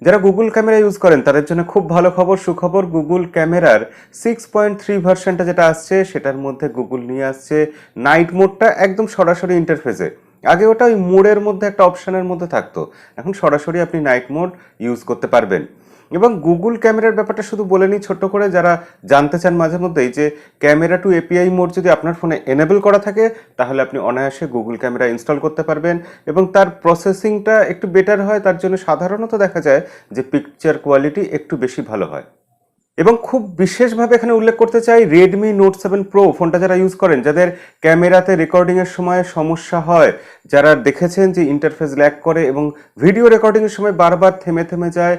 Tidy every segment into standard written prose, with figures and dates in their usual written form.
যারা Google camera use করেন তাদের জন্য খুব ভালো খবর, সুখবর। গুগল ক্যামেরার 6.3 ভার্সনটা যেটা আসছে সেটার মধ্যে গুগল নিয়ে আসছে নাইট মোডটা একদম সরাসরি ইন্টারফেসে। আগে ওটা ওই মোডের মধ্যে একটা অপশনের মধ্যে থাকতো, এখন সরাসরি আপনি নাইট মোড ইউজ করতে পারবেন। এবং গুগল ক্যামেরার ব্যাপারটা শুধু বলে নিই ছোট্ট করে, যারা জানতে চান মাঝে মধ্যেই, যে ক্যামেরা টু এপিআই মোড যদি আপনার ফোনে এনেবল করা থাকে তাহলে আপনি অনায়াসে গুগল ক্যামেরা ইনস্টল করতে পারবেন এবং তার প্রসেসিংটা একটু বেটার হয়। তার জন্য সাধারণত দেখা যায় যে পিকচার কোয়ালিটি একটু বেশি ভালো হয়। এবং খুব বিশেষভাবে এখানে উল্লেখ করতে চাই, রেডমি নোট 7 প্রো ফোনটা যারা ইউজ করেন, যাদের ক্যামেরাতে রেকর্ডিংয়ের সময় সমস্যা হয়, যারা দেখেছেন যে ইন্টারফেস ল্যাগ করে এবং ভিডিও রেকর্ডিংয়ের সময় বারবার থেমে থেমে যায়,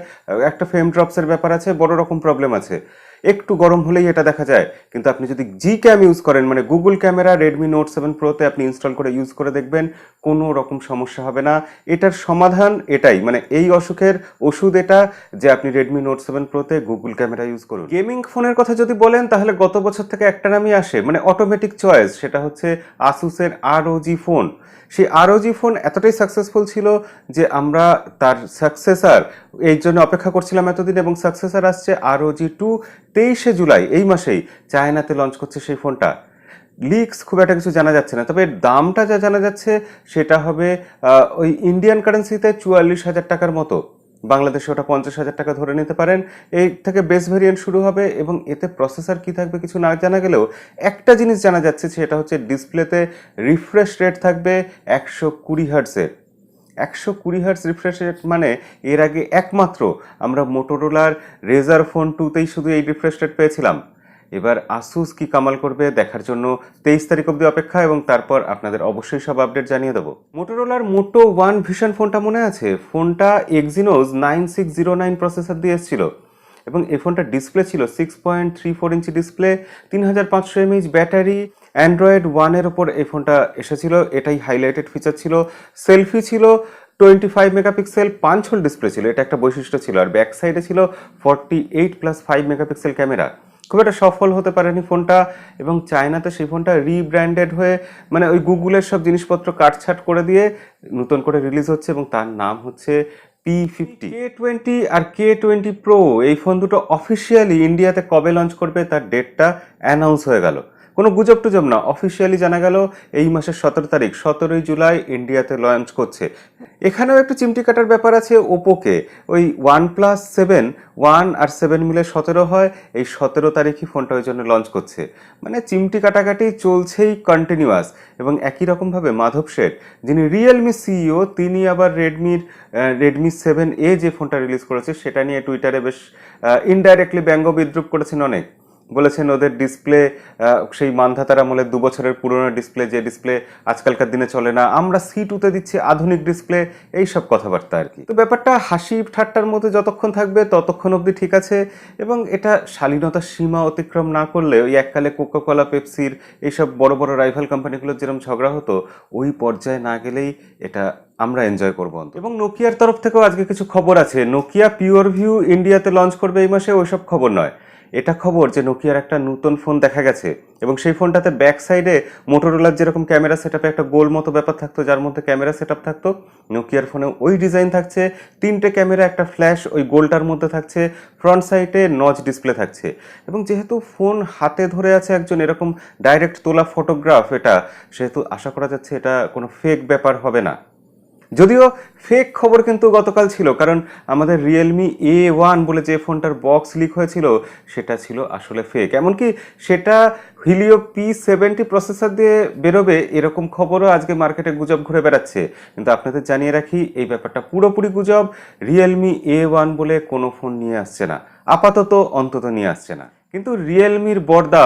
একটা ফ্রেম ড্রপসের ব্যাপার আছে, বড় রকম প্রবলেম আছে, একটু গরম হলেই এটা দেখা যায়। কিন্তু আপনি যদি জি ক্যাম ইউজ করেন, মানে গুগল ক্যামেরা রেডমি নোট 7 প্রোতে আপনি ইনস্টল করে ইউজ করে দেখবেন, কোনো রকম সমস্যা হবে না। এটার সমাধান এটাই, মানে এই অসুখের ওষুধ এটা, যে আপনি রেডমি নোট 7 প্রোতে গুগল ক্যামেরা ইউজ করুন। গেমিং ফোনের কথা যদি বলেন তাহলে গত বছর থেকে একটা নামই আসে, মানে অটোমেটিক চয়েস, সেটা হচ্ছে আসুসের ROG ফোন। সেই ROG ফোন এতটাই সাকসেসফুল ছিল যে আমরা তার সাকসেসার এই জন্য অপেক্ষা করছিলাম এতদিন, এবং সাকসেসার আসছে ROG 2 23শে জুলাই, এই মাসেই চায়নাতে লঞ্চ করছে সেই ফোনটা। লিক্স খুব একটা কিছু জানা যাচ্ছে না, তবে দামটা যা জানা যাচ্ছে সেটা হবে ওই ইন্ডিয়ান কারেন্সিতে 44,000 টাকার মতো, বাংলাদেশে ওটা 50,000 টাকা ধরে নিতে পারেন। এই থেকে বেস ভেরিয়েন্ট শুরু হবে এবং এতে প্রসেসর কি থাকবে কিছু না জানা গেলেও একটা জিনিস জানা যাচ্ছে, সেটা হচ্ছে ডিসপ্লেতে রিফ্রেশ রেট থাকবে 120 হার্টসের। 120 হার্টস রিফ্রেশ রেট মানে এর আগে একমাত্র আমরা মোটোরোলার রেজার ফোন 2তেই শুধু এই রিফ্রেশ রেট পেয়েছিলাম। এবার আসুস কি কামাল করবে দেখার জন্য 23 তারিখ অবধি অপেক্ষা, এবং তারপর আপনাদের অবশ্যই সব আপডেট জানিয়ে দেবো। মোটোরোলার মোটো ওয়ান ভিশন ফোনটা মনে আছে? ফোনটা এক্সিনোস 9609 প্রসেসর দিয়ে এসেছিল এবং এই ফোনটার ডিসপ্লে ছিল 6.34 inch display, 3500 mAh battery. Android 1-এর ওপর এই ফোনটা এসেছিল, এটাই হাইলাইটেড ফিচার ছিল। সেলফি ছিল 25 মেগাপিক্সেল, 5 হোল ডিসপ্লে ছিল, এটা একটা বৈশিষ্ট্য ছিল। আর ব্যাক সাইডে ছিল 48+5 মেগাপিক্সেল ক্যামেরা। খুব একটা সফল হতে পারেনি ফোনটা, এবং চায়নাতে সেই ফোনটা রিব্র্যান্ডেড হয়ে, মানে ওই গুগলের সব জিনিসপত্র কাটছাট করে দিয়ে নতুন করে রিলিজ হচ্ছে, এবং তার নাম হচ্ছে P50। K20 আর K20 প্রো এই ফোন দুটো অফিসিয়ালি ইন্ডিয়াতে কবে লঞ্চ করবে তার ডেটটা অ্যানাউন্স হয়ে গেল। কোনো গুজব টুজব না, অফিসিয়ালি জানা গেল এই মাসের 17 তারিখ, 17ই জুলাই ইন্ডিয়াতে লঞ্চ করছে। এখানেও একটু চিমটি কাটার ব্যাপার আছে ওপোকে। ওই OnePlus 7, 1 আর 7 মিলে 17 হয়, এই 17 তারিখই ফোনটা ওই জন্য লঞ্চ করছে। মানে চিমটি কাটাকাটি চলছেই কন্টিনিউয়াস। এবং একই রকমভাবে মাধব শেঠ, যিনি রিয়েলমি সিইও, তিনি আবার রেডমি 7A যে ফোনটা রিলিজ করেছে সেটা নিয়ে টুইটারে বেশ ইনডাইরেক্টলি ব্যঙ্গ বিদ্রুপ করেছেন অনেক। বলেছেন ওদের ডিসপ্লে সেই মানধাতার আমলের 2 বছরের পুরনো ডিসপ্লে, যে ডিসপ্লে আজকালকার দিনে চলে না, আমরা C2তে দিচ্ছি আধুনিক ডিসপ্লে, এইসব কথাবার্তা আর কি। তো ব্যাপারটা হাসি ঠাট্টার মধ্যে যতক্ষণ থাকবে ততক্ষণ অবধি ঠিক আছে, এবং এটা শালীনতার সীমা অতিক্রম না করলে ওই এককালে কোকাকোলা, পেপসির এইসব বড় বড় রাইভাল কোম্পানিগুলোর যেরকম ঝগড়া হতো ওই পর্যায়ে না গেলেই এটা আমরা এনজয় করবো। এবং নোকিয়ার তরফ থেকেও আজকে কিছু খবর আছে। নোকিয়া পিওর ভিউ ইন্ডিয়াতে লঞ্চ করবে এই মাসে, ওইসব খবর নয়, এটা খবর যে নোকিয়ার একটা নতুন ফোন দেখা গেছে, এবং সেই ফোনটাতে ব্যাক সাইডে মোটোরোলার যেরকম ক্যামেরা সেটআপে একটা গোল মতো ব্যাপার থাকতো, যার মধ্যে ক্যামেরা সেটআপ থাকতো, নোকিয়ার ফোনে ওই ডিজাইন থাকছে। 3টে ক্যামেরা, একটা ফ্ল্যাশ ওই গোলটার মধ্যে থাকছে, ফ্রন্ট সাইডে নচ ডিসপ্লে থাকছে। এবং যেহেতু ফোন হাতে ধরে আছে একজন, এরকম ডাইরেক্ট তোলা ফটোগ্রাফ এটা, সেহেতু আশা করা যাচ্ছে এটা কোনো ফেক ব্যাপার হবে না। যদিও ফেক খবর কিন্তু গতকাল ছিল, কারণ আমাদের রিয়েলমি A1 বলে যে ফোনটার বক্স লিক হয়েছিল সেটা ছিল আসলে ফেক। এমনকি সেটা হিলিও P70 প্রসেসর দিয়ে বেরোবে এরকম খবরও আজকে মার্কেটে গুজব ঘুরে বেড়াচ্ছে। কিন্তু আপনাদের জানিয়ে রাখি এই ব্যাপারটা পুরোপুরি গুজব। রিয়েলমি A1 বলে কোনো ফোন নিয়ে আসছে না, আপাতত অন্তত নিয়ে আসছে না। কিন্তু রিয়েলমির বর্দা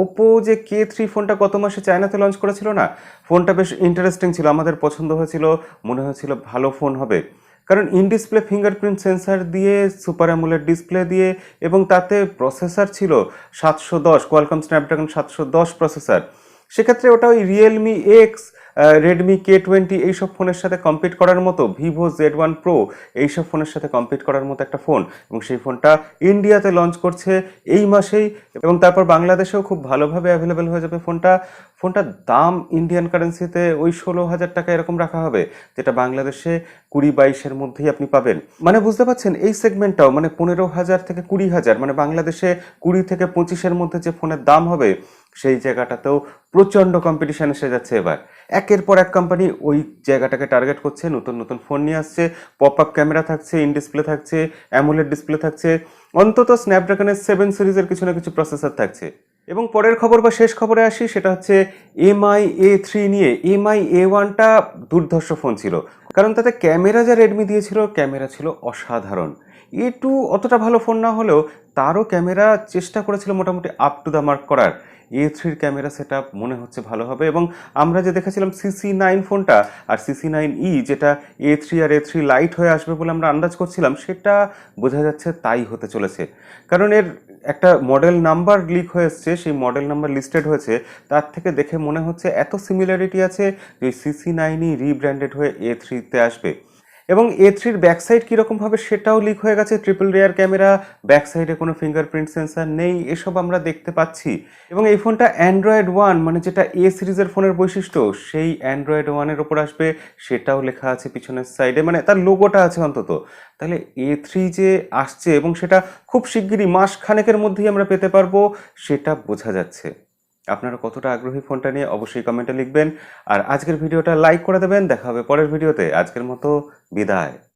ওপো যে K3 ফোনটা গত মাসে চায়নাতে লঞ্চ করেছিল না, ফোনটা বেশ ইন্টারেস্টিং ছিল, আমাদের পছন্দ হয়েছিল, মনে হয়েছিল ভালো ফোন হবে। কারণ ইন ডিসপ্লে ফিঙ্গারপ্রিন্ট সেন্সার দিয়ে, সুপার অ্যামোলেড ডিসপ্লে দিয়ে, এবং তাতে প্রসেসর ছিল 710, কোয়ালকম স্ন্যাপড্রাগন 710 প্রসেসর। সেক্ষেত্রে ওটা ওই রিয়েলমি X রেডমি K20 এইসব ফোনের সাথে কম্পিট করার মতো, ভিভো Z1 Pro এইসব ফোনের সাথে কম্পিট করার মতো একটা ফোন, এবং সেই ফোনটা ইন্ডিয়াতে লঞ্চ করছে এই মাসেই, এবং তারপর বাংলাদেশেও খুব ভালোভাবে অ্যাভেলেবেল হয়ে যাবে ফোনটার দাম ইন্ডিয়ান কারেন্সিতে ওই 16,000 টাকা এরকম রাখা হবে, যেটা বাংলাদেশে 20-22-এর মধ্যেই আপনি পাবেন। মানে বুঝতে পারছেন, এই সেগমেন্টটাও মানে 15,000 থেকে 20,000, মানে বাংলাদেশে 20 থেকে 25-এর মধ্যে যে ফোনের দাম হবে সেই জায়গাটাতেও প্রচণ্ড কম্পিটিশন এসে যাচ্ছে এবার। একের পর এক কোম্পানি ওই জায়গাটাকে টার্গেট করছে, নতুন নতুন ফোন নিয়ে আসছে, পপ আপ ক্যামেরা থাকছে, ইন ডিসপ্লে থাকছে, অ্যামোলেড ডিসপ্লে থাকছে, অন্তত স্ন্যাপড্রাগনের 7 সিরিজের কিছু না কিছু প্রসেসর থাকছে। এবং পরের খবর বা শেষ খবরে আসি, সেটা হচ্ছে MI A3 নিয়ে। MI A1টা দুর্ধর্ষ ফোন ছিল, কারণ তাতে ক্যামেরা যা রেডমি দিয়েছিল, ক্যামেরা ছিল অসাধারণ। A2 অতটা ভালো ফোন না হলেও তারও ক্যামেরা চেষ্টা করেছিল মোটামুটি আপ টু দ্য মার্ক করার। A3-র ক্যামেরা সেট আপ মনে হচ্ছে ভালো হবে, এবং আমরা যে দেখেছিলাম CC9 ফোনটা আর CC9E, যেটা A3 আর A3 লাইট হয়ে আসবে বলে আমরা আন্দাজ করছিলাম, সেটা বোঝা যাচ্ছে তাই হতে চলেছে। কারণ এর একটা মডেল নাম্বার লিক হয়ে এসছে, সেই মডেল নাম্বার লিস্টেড হয়েছে, তার থেকে দেখে মনে হচ্ছে এত সিমিলারিটি আছে যে CC9E রিব্র্যান্ডেড হয়ে A3-তে আসবে। এবং A3-র ব্যাক সাইড কীরকম হবে সেটাও লিক হয়ে গেছে, ট্রিপল রেয়ার ক্যামেরা, ব্যাক সাইডে কোনো ফিঙ্গারপ্রিন্ট সেন্সার নেই, এসব আমরা দেখতে পাচ্ছি। এবং এই ফোনটা Android One, মানে যেটা A সিরিজের ফোনের বৈশিষ্ট্য, সেই Android One-এর ওপর আসবে, সেটাও লেখা আছে পিছনের সাইডে, মানে তার লোগোটা আছে অন্তত। তাহলে A3 যে আসছে এবং সেটা খুব শিগগিরই মাস খানেকের মধ্যেই আমরা পেতে পারবো, সেটা বোঝা যাচ্ছে। আপনারা কতটা আগ্রহী ফোনটা নিয়ে অবশ্যই কমেন্টে লিখবেন, আর আজকের ভিডিওটা লাইক করে দেবেন। দেখা হবে পরের ভিডিওতে। আজকের মতো বিদায়।